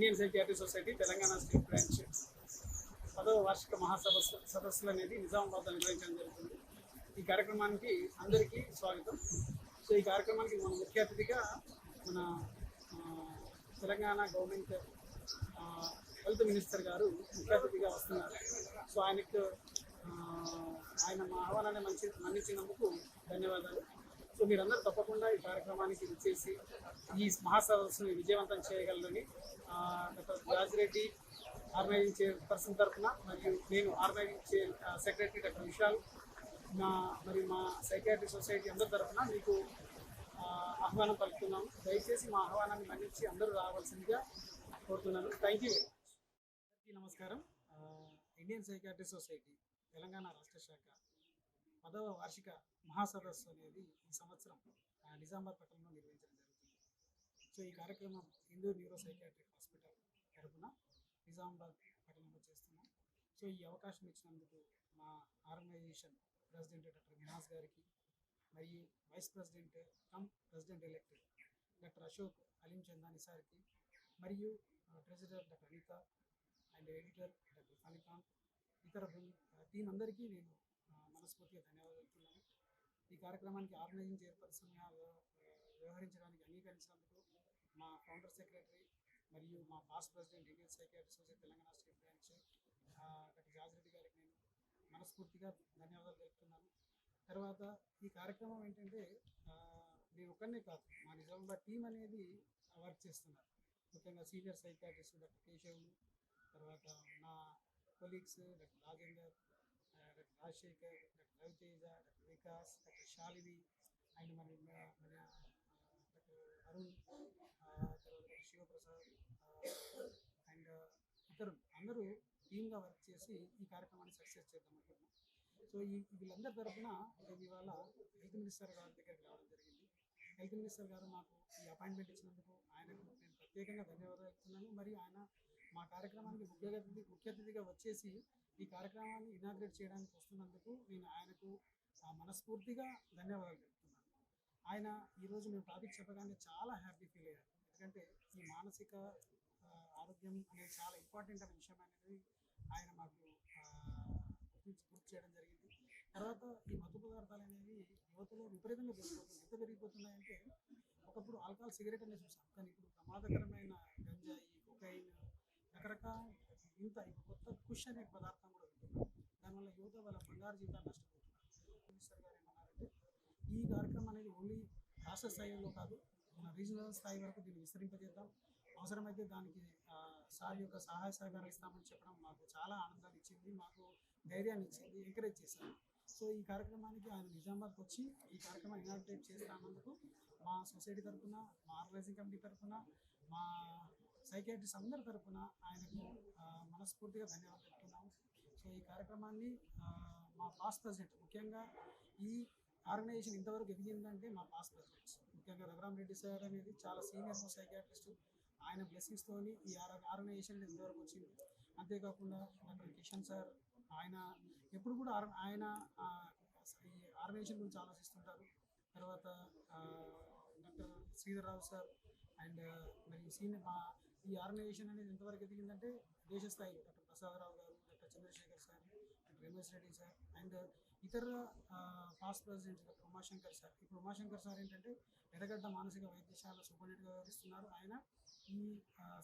Indian psychiatry society Telangana state branch 10వ వార్షిక సదస్సులు అనేది నిజామాబాద్లో నిర్వహించడం జరుగుతుంది. ఈ కార్యక్రమానికి అందరికీ స్వాగతం. సో ఈ కార్యక్రమానికి మన ముఖ్య అతిథిగా మన తెలంగాణ గవర్నమెంట్ హెల్త్ మినిస్టర్ గారు ముఖ్య అతిథిగా వస్తున్నారు. సో ఆయన మా ఆహ్వానాన్ని మన్నించినందుకు ధన్యవాదాలు. సో మీరందరూ తప్పకుండా ఈ కార్యక్రమానికి విచ్చేసి ఈ మహాసదస్సుని విజయవంతం చేయగలరని డాక్టర్ రాజిరెడ్డి ఆర్గనైజింగ్ చైర్పర్సన్ తరఫున మరియు నేను ఆర్గనైజింగ్ సెక్రటరీ డాక్టర్ విశాల్ మా సైకియాట్రీ సొసైటీ అందరి తరఫున మీకు ఆహ్వానం పలుకుతున్నాము. దయచేసి మా ఆహ్వానాన్ని మన్నించి అందరూ రావాల్సిందిగా కోరుతున్నాను. Thank you. అందరికీ నమస్కారం. ఇండియన్ సైకియాట్రీ సొసైటీ తెలంగాణ రాష్ట్ర శాఖ 10వ వార్షిక మహాసదస్సు అనేది ఈ సంవత్సరం నిజామాబాద్ పట్టణంలో నిర్వహించడం జరుగుతుంది. సో ఈ కార్యక్రమం హిందూ న్యూరో సైకియాట్రిక్ హాస్పిటల్ తరఫున నిజామాబాద్ పట్టణంలో చేస్తున్నాం. సో ఈ అవకాశం ఇచ్చినందుకు మా ఆర్గనైజేషన్ ప్రెసిడెంట్ డాక్టర్ మినాజ్ గారికి మరియు vice president president elect doctor Ashok Aleem Chandani సార్కి మరియు treasurer doctor Anitha and editor doctor Phanikanth ఇతర టీం అందరికీ నేను మనస్ఫూర్తిగా ధన్యవాదాలు చెప్తున్నాను. ఈ కార్యక్రమానికి ఆర్గనైజింగ్ చైర్పర్సన్గా వ్యవహరించడానికి అంగీకరించినందుకు మా ఫౌండర్ సెక్రటరీ మరియు మా past president Indian psychiatry society Telangana state branch doctor Rajireddy గారికి నేను మనస్ఫూర్తిగా ధన్యవాదాలు తెలుపుతున్నాను. తర్వాత ఈ కార్యక్రమం ఏంటంటే నేను ఒక్కనే కాదు, మా నిజామాబాద్ టీం అనేది వర్క్ చేస్తున్నారు. ముఖ్యంగా సీనియర్ సైకియాట్రిస్ట్ డాక్టర్ కేశవులు, తర్వాత నా colleagues doctor Rajender, doctor Rajasekhar, doctor Raviteja, doctor Vikas, doctor Shalivi and మన డాక్టర్ అరుణ్, తర్వాత డాక్టర్ శివప్రసాద్ అండ్ ఇతరులు అందరూ టీమ్గా వర్క్ చేసి ఈ కార్యక్రమాన్ని సక్సెస్ చేద్దాం అనుకుంటున్నాం. సో వీళ్ళందరి తరఫున ఇవాళ హెల్త్ మినిస్టర్ గారి దగ్గరికి రావడం జరిగింది. హెల్త్ మినిస్టర్ గారు మాకు ఈ అపాయింట్మెంట్ ఇచ్చినందుకు ఆయనకు నేను ప్రత్యేకంగా ధన్యవాదాలు చెప్తున్నాను. మరియు ఆయన మా కార్యక్రమానికి ముఖ్య అతిథిగా వచ్చేసి ఈ కార్యక్రమాన్ని ఇనాగ్రేట్ చేయడానికి వస్తున్నందుకు నేను ఆయనకు మనస్ఫూర్తిగా ధన్యవాదాలు చెప్తున్నాను. ఆయన ఈరోజు మేము టాపిక్ చెప్పగానే చాలా హ్యాపీ ఫీల్ అయ్యారు. ఎందుకంటే ఈ మానసిక ఆరోగ్యం అనేది చాలా ఇంపార్టెంట్ అనే విషయం అనేది ఆయన మాకు గుర్తు చేయడం జరిగింది. తర్వాత ఈ మత్తు పదార్థాలు అనేవి యువతలో విపరీతంగా పెరిగిపోతుంది. ఎంత పెరిగిపోతున్నాయంటే ఒకప్పుడు ఆల్కహాల్ సిగరెట్ అనేది చూసాం, కానీ ఇప్పుడు ప్రమాదకరమైన గంజాయి, కొకైన్, రకరకాల ఇప్పుడు కొత్త కుష్ అనే పదార్థం కూడా ఉంటున్నారు. దానివల్ల యువత వాళ్ళ బంగారు జీవితాలు నష్టపోతున్నారు. మినిస్టర్ గారు ఏమన్నారంటే ఈ కార్యక్రమం అనేది ఓన్లీ రాష్ట్ర స్థాయిలో కాదు, మన రీజనల్ స్థాయి వరకు దీన్ని విస్తరింపజేద్దాం, అవసరమైతే దానికి సార్ యొక్క సహాయ సహకారాలు ఇస్తామని చెప్పడం మాకు చాలా ఆనందాన్ని ఇచ్చింది, మాకు ధైర్యాన్ని ఇచ్చింది, ఎంకరేజ్ చేశారు. సో ఈ కార్యక్రమానికి ఆయన నిజామాబాద్కి వచ్చి ఈ కార్యక్రమాన్ని ఇనాగ్రేట్ చేస్తానందుకు మా సొసైటీ తరఫున, మా ఆర్గనైజింగ్ కమిటీ తరఫున, మా సైకియాట్రిస్ట్ అందరి తరఫున ఆయనకు మనస్ఫూర్తిగా ధన్యవాదాలు చెప్తున్నాము. సో ఈ కార్యక్రమాన్ని మా పాస్ట్ ప్రెసిడెంట్, ముఖ్యంగా ఈ ఆర్గనైజేషన్ ఇంతవరకు ఎదిగిందంటే మా పాస్ట్ ప్రెసిడెంట్స్, ముఖ్యంగా రఘురామరెడ్డి సార్ అనేది చాలా సీనియర్ సైకియాట్రిస్ట్, ఆయన బ్లెస్సింగ్స్తోని ఈ ఆర్గనైజేషన్ ఇంతవరకు వచ్చింది. అంతేకాకుండా డాక్టర్ కిషన్ సార్, ఆయన ఎప్పుడు కూడా ఆయన ఈ ఆర్గనైజేషన్ గురించి ఆలోచిస్తుంటారు. తర్వాత డాక్టర్ శ్రీధర్రావు సార్ అండ్ మరియు ఈ ఆర్గనైజేషన్ అనేది ఎంతవరకు ఎదిగిందంటే దేశ స్థాయిలో doctor Prasadarao garu, doctor Chandrasekhar sir, doctor Ramesh Reddy sir and ఇతర past president doctor Umashankar sir. ఇప్పుడు ఉమాశంకర్ సార్ ఏంటంటే ఎర్రగడ్డ మానసిక వైద్యశాల సూపరింటెండెంట్గా వ్యవహరిస్తున్నారు. ఆయన ఈ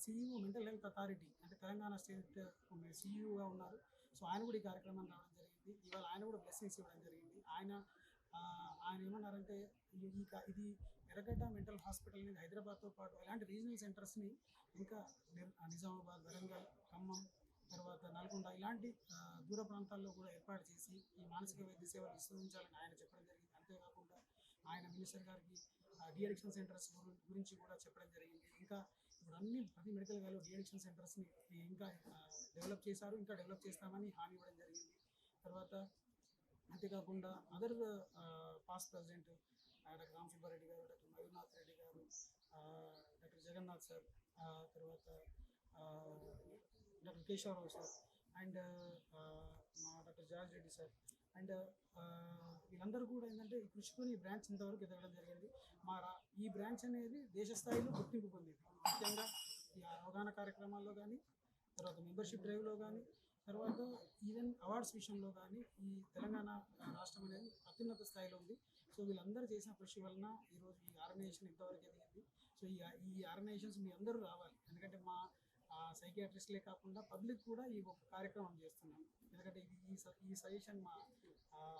సిఇఓ మెంటల్ హెల్త్ అథారిటీ అంటే తెలంగాణ స్టేట్ సిఇఓగా ఉన్నారు. సో ఆయన కూడా ఈ కార్యక్రమాన్ని రావడం జరిగింది. ఇవాళ ఆయన కూడా బ్లెస్సింగ్స్ ఇవ్వడం జరిగింది. ఆయన ఏమన్నారంటే ఇది ఎర్రగడ్డ మెంటల్ హాస్పిటల్ అనేది హైదరాబాద్తో పాటు అలాంటి రీజనల్ సెంటర్స్ని ఇంకా నిజామాబాద్, వరంగల్, ఖమ్మం, తర్వాత నల్గొండ ఇలాంటి దూర ప్రాంతాల్లో కూడా ఏర్పాటు చేసి ఈ మానసిక వైద్య సేవలు విస్తరించాలని ఆయన చెప్పడం జరిగింది. అంతేకాకుండా ఆయన మినిస్టర్ గారికి డిఅడిక్షన్ సెంటర్స్ గురించి కూడా చెప్పడం జరిగింది. ఇంకా ఇప్పుడు ప్రతి మెడికల్ కాలేజ్లో డిఅడిక్షన్ సెంటర్స్ని ఇంకా డెవలప్ చేశారు, ఇంకా డెవలప్ చేస్తామని హామీ ఇవ్వడం జరిగింది. తర్వాత అంతేకాకుండా other past president doctor Ram Subbareddy garu, doctor Mayurnath Reddy garu, doctor Jagannath sir, తర్వాత డాక్టర్ కేశవరావు సార్ అండ్ మా doctor George Reddy sir and వీళ్ళందరూ కూడా ఏంటంటే ఈ కృషితోని ఈ బ్రాంచ్ ఇంతవరకు ఎదగడం జరిగింది. ఈ బ్రాంచ్ అనేది దేశ స్థాయిలో గుర్తింపు పొందింది. ముఖ్యంగా ఈ అవగాహన కార్యక్రమాల్లో కానీ, తర్వాత మెంబర్షిప్ డ్రైవ్లో కానీ, తర్వాత ఈవెన్ అవార్డ్స్ విషయంలో కానీ ఈ తెలంగాణ రాష్ట్రం అనేది అత్యున్నత స్థాయిలో ఉంది. సో వీళ్ళందరూ చేసిన కృషి వలన ఈరోజు ఈ ఆర్గనైజేషన్ ఇంతవరకు ఎదిగింది. సో ఈ ఆర్గనైజేషన్స్ మీ అందరూ రావాలి, ఎందుకంటే మా సైకియాట్రిస్ట్లే కాకుండా పబ్లిక్ కూడా ఈ ఒక కార్యక్రమం చేస్తున్నాం. ఎందుకంటే ఈ సజెషన్ మా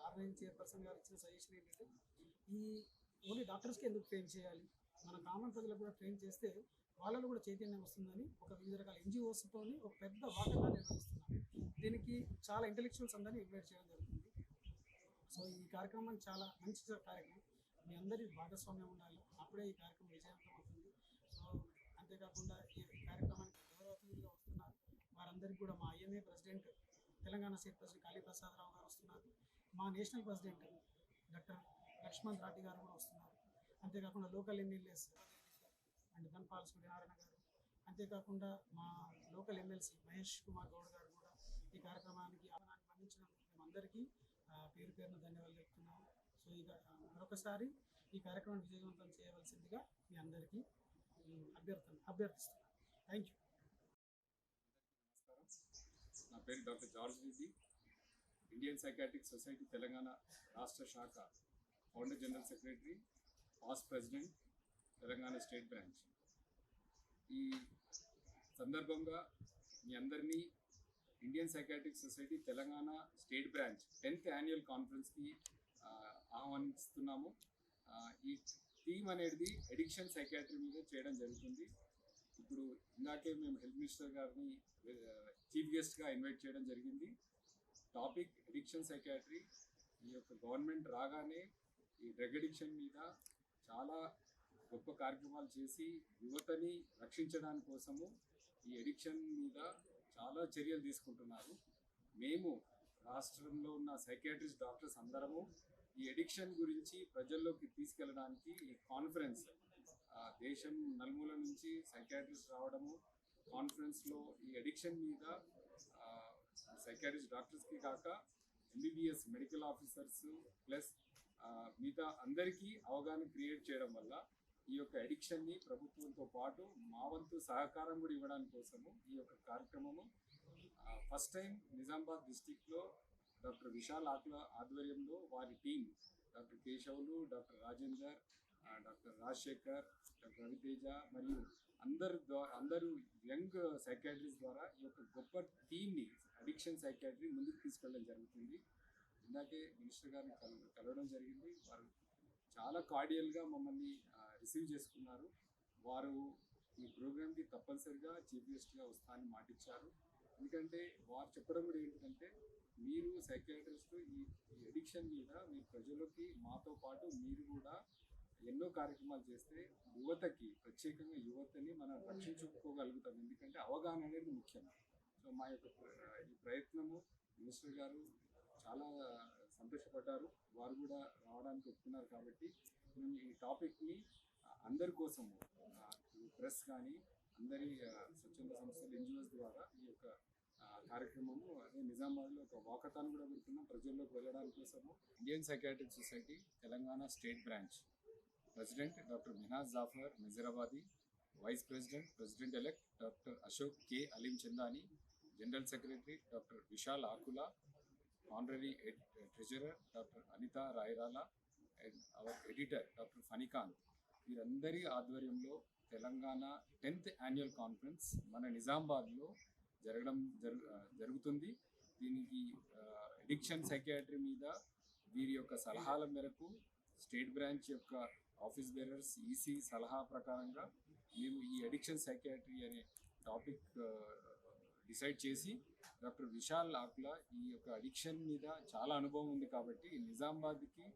ఆర్గనైజింగ్ చైర్పర్సన్ గారు ఇచ్చిన సజెషన్ ఏంటంటే, ఈ ఓన్లీ డాక్టర్స్కి ఎందుకు ట్రైన్ చేయాలి, మన కామన్ ప్రజలకు కూడా ట్రైన్ చేస్తే వాళ్ళలో కూడా చైతన్యం వస్తుందని ఒక వివిధ రకాల ఎన్జిఓస్తోని ఒక పెద్ద వాకర్గా నిర్వహిస్తున్నాం. దీనికి చాలా ఇంటెలెక్చువల్స్ అందరినీ ఇన్వైట్ చేయడం జరుగుతుంది. సో ఈ కార్యక్రమం చాలా మంచి కార్యక్రమం, మీ అందరి భాగస్వామ్యం ఉండాలి, అప్పుడే ఈ కార్యక్రమం విజయవంతం అవుతుంది. సో అంతేకాకుండా ఈ కార్యక్రమానికి గౌరవ అతిథులుగా వస్తున్నారు వారందరికీ కూడా మా IMA president, Telangana state president Kaliprasadarao garu వస్తున్నారు, మా national president doctor Lakshman Rathi garu కూడా వస్తున్నారు, అంతేకాకుండా local MLAs and Dhanpal Suryanarayana garu, అంతేకాకుండా మా లోకల్ ఎమ్మెల్సీ మహేష్ కుమార్ గౌడ్ గారు కూడా ఈ కార్యక్రమానికి ఆహ్వానాన్ని మన్నించినందుకు మేము అందరికీ పేరు పేరున ధన్యవాదాలు చెప్తున్నాము. సో ఇక మరొకసారి ఈ కార్యక్రమాన్ని విజయవంతం చేయవలసిందిగా మీ అందరికీ అభ్యర్థిస్తున్నాను. Thank you. నమస్కారం, నా పేరు doctor George Reddy, Indian psychiatric society Telangana రాష్ట్ర శాఖ founder general secretary, past president, Telangana state branch. ఈ సందర్భంగా మీ అందరినీ Indian psychiatric society Telangana state branch 10th annual కాన్ఫరెన్స్కి ఆహ్వానిస్తున్నాము. ఈ థీమ్ అనేది అడిక్షన్ సైకాట్రీ మీద చేయడం జరుగుతుంది. ఇప్పుడు ఇందాకే మేము హెల్త్ మినిస్టర్ గారిని చీఫ్ గెస్ట్గా ఇన్వైట్ చేయడం జరిగింది. Topic addiction psychiatry. ఈ యొక్క గవర్నమెంట్ రాగానే ఈ డ్రగ్ అడిక్షన్ మీద చాలా గొప్ప కార్యక్రమాలు చేసి యువతని రక్షించడానికి కోసము ఈ అడిక్షన్ మీద చాలా చర్యలు తీసుకుంటున్నారు. మేము రాష్ట్రంలో ఉన్న సైకియాట్రిస్ట్ డాక్టర్స్ అందరము ఈ అడిక్షన్ గురించి ప్రజల్లోకి తీసుకెళ్ళడానికి ఈ కాన్ఫరెన్స్, దేశం నలుమూల నుంచి సైకియాట్రిస్ట్ రావడము, కాన్ఫరెన్స్లో ఈ అడిక్షన్ మీద సైకియాట్రిస్ట్ డాక్టర్స్కి కాక ఎంబీబీఎస్ మెడికల్ ఆఫీసర్స్ ప్లస్ మిగతా అందరికీ అవగాహన క్రియేట్ చేయడం వల్ల ఈ యొక్క అడిక్షన్ని ప్రభుత్వంతో పాటు మా వంతు సహకారం కూడా ఇవ్వడానికి కోసము ఈ యొక్క కార్యక్రమము ఫస్ట్ టైం నిజామాబాద్ డిస్టిక్లో డాక్టర్ విశాల్ ఆకుల ఆధ్వర్యంలో వారి team doctor Keshavulu, doctor Rajender, doctor Rajasekhar, doctor Raviteja మరియు అందరూ యంగ్ సైకాట్రిస్ట్ ద్వారా ఈ యొక్క గొప్ప టీమ్ని అడిక్షన్ సైకాట్రీ ముందుకు తీసుకెళ్ళడం జరుగుతుంది. ఇందాకే మినిస్టర్ గారిని కలవడం జరిగింది. వారు చాలా కార్డియల్గా మమ్మల్ని రిసీవ్ చేసుకున్నారు. వారు ఈ ప్రోగ్రామ్కి తప్పనిసరిగా చీఫ్ గెస్ట్గా వస్తానని మాటిచ్చారు. ఎందుకంటే వారు చెప్పడం కూడా ఏంటంటే, మీరు సైకియాట్రిస్ట్ ఈ అడిక్షన్ మీద మీరు ప్రజలకి మాతో పాటు మీరు కూడా ఎన్నో కార్యక్రమాలు చేస్తే యువతకి, ప్రత్యేకంగా యువతని మనం రక్షించుకోగలుగుతాం. ఎందుకంటే అవగాహన అనేది ముఖ్యం. సో మా యొక్క ఈ ప్రయత్నము మినిస్టర్ గారు చాలా సంతోషపడ్డారు. వారు కూడా రావడానికి ఒప్పుకున్నారు. కాబట్టి మేము ఈ టాపిక్ని అందరి కోసము ప్రెస్ కానీ అందరి స్వచ్ఛంద సంస్థలు ఎన్జిఓస్ ద్వారా ఈ యొక్క కార్యక్రమము అదే నిజామాబాద్లో ఒక వాకథాన్ కూడా పెడుతున్నాం ప్రజల్లోకి వెళ్ళడానికి కోసము. Indian psychiatric society Telangana state branch president doctor Minaj Jafar Mejarabadi, vice president president elect doctor Ashok K Aleem Chandani, general secretary doctor Vishal Akula, honorary treasurer doctor Anitha Rayarala and our editor doctor Phanikanth, వీరందరి ఆధ్వర్యంలో తెలంగాణ 10th యాన్యువల్ కాన్ఫరెన్స్ మన నిజామాబాద్లో జరుగుతుంది. దీనికి అడిక్షన్ సైకియాట్రీ మీద వీరి యొక్క సలహాల మేరకు స్టేట్ బ్రాంచ్ యొక్క ఆఫీస్ బేరర్స్ ఈసీ సలహా ప్రకారంగా మేము ఈ అడిక్షన్ సైకియాట్రీ అనే టాపిక్ డిసైడ్ చేసి డాక్టర్ విశాల్ ఆకుల ఈ యొక్క అడిక్షన్ మీద చాలా అనుభవం ఉంది కాబట్టి నిజామాబాద్కి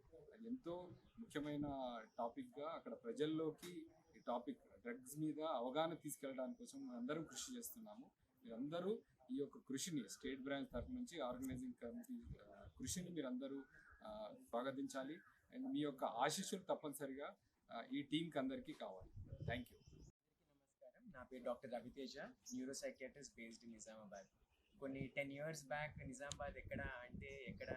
ఎంతో ముఖ్యమైన టాపిక్గా అక్కడ ప్రజల్లోకి ఈ టాపిక్ డ్రగ్స్ మీద అవగాహన తీసుకెళ్ళడానికి కోసం అందరం కృషి చేస్తున్నాము. మీరందరూ ఈ యొక్క కృషిని స్టేట్ బ్రాంచ్ తరఫు నుంచి ఆర్గనైజింగ్ కమిటీ కృషిని మీరందరూ స్వాగతించాలి. అండ్ మీ యొక్క ఆశీస్సులు తప్పనిసరిగా ఈ టీంకి అందరికీ కావాలి. Thank you. నమస్కారం, నా పేరు doctor Raviteja, neuro psychiatrist based in Nizamabad. కొన్ని 10 years బ్యాక్ నిజామాబాద్ ఎక్కడ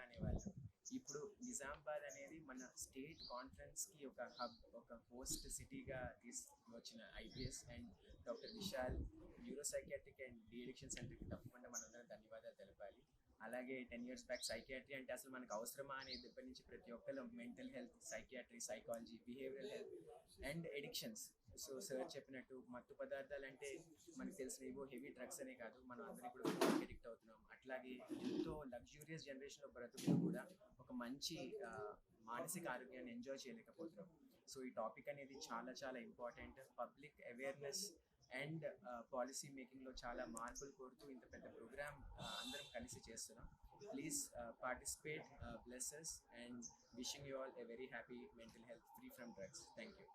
అనేవాళ్ళు. ఇప్పుడు నిజామాబాద్ అనేది మన స్టేట్ కాన్ఫరెన్స్కి ఒక హబ్, ఒక హోస్ట్ సిటీగా తీసుకొచ్చిన IPS and doctor Vishal neuro psychiatric and de addiction సెంటర్కి తప్పకుండా మనందరం ధన్యవాదాలు తెలపాలి. అలాగే 10 years బ్యాక్ సైకియాట్రీ అంటే అసలు మనకు అవసరమా అనేది ఇప్పటి నుంచి ప్రతి ఒక్కరు mental health, psychiatry, psychology, behavioural health and addictions. So sir చెప్పినట్టు మత్తు పదార్థాలు అంటే మనకు తెలిసిన ఏవో హెవీ డ్రగ్స్ అనే కాదు, మనం అందరం ఇప్పుడు ఫోన్కి అడిక్ట్ అవుతున్నాం. అట్లాగే ఎంతో లగ్జూరియస్ జనరేషన్లో బ్రతుకుతూ కూడా ఒక మంచి మానసిక ఆరోగ్యాన్ని ఎంజాయ్ చేయలేకపోతున్నాం. సో ఈ టాపిక్ అనేది చాలా చాలా important. Public awareness and policy మేకింగ్లో చాలా మార్పులు కోరుతూ ఇంత పెద్ద ప్రోగ్రామ్ అందరం కలిసి చేస్తున్నాం. Please participate, blesses and wishing you all a very happy mental health free from drugs. Thank you.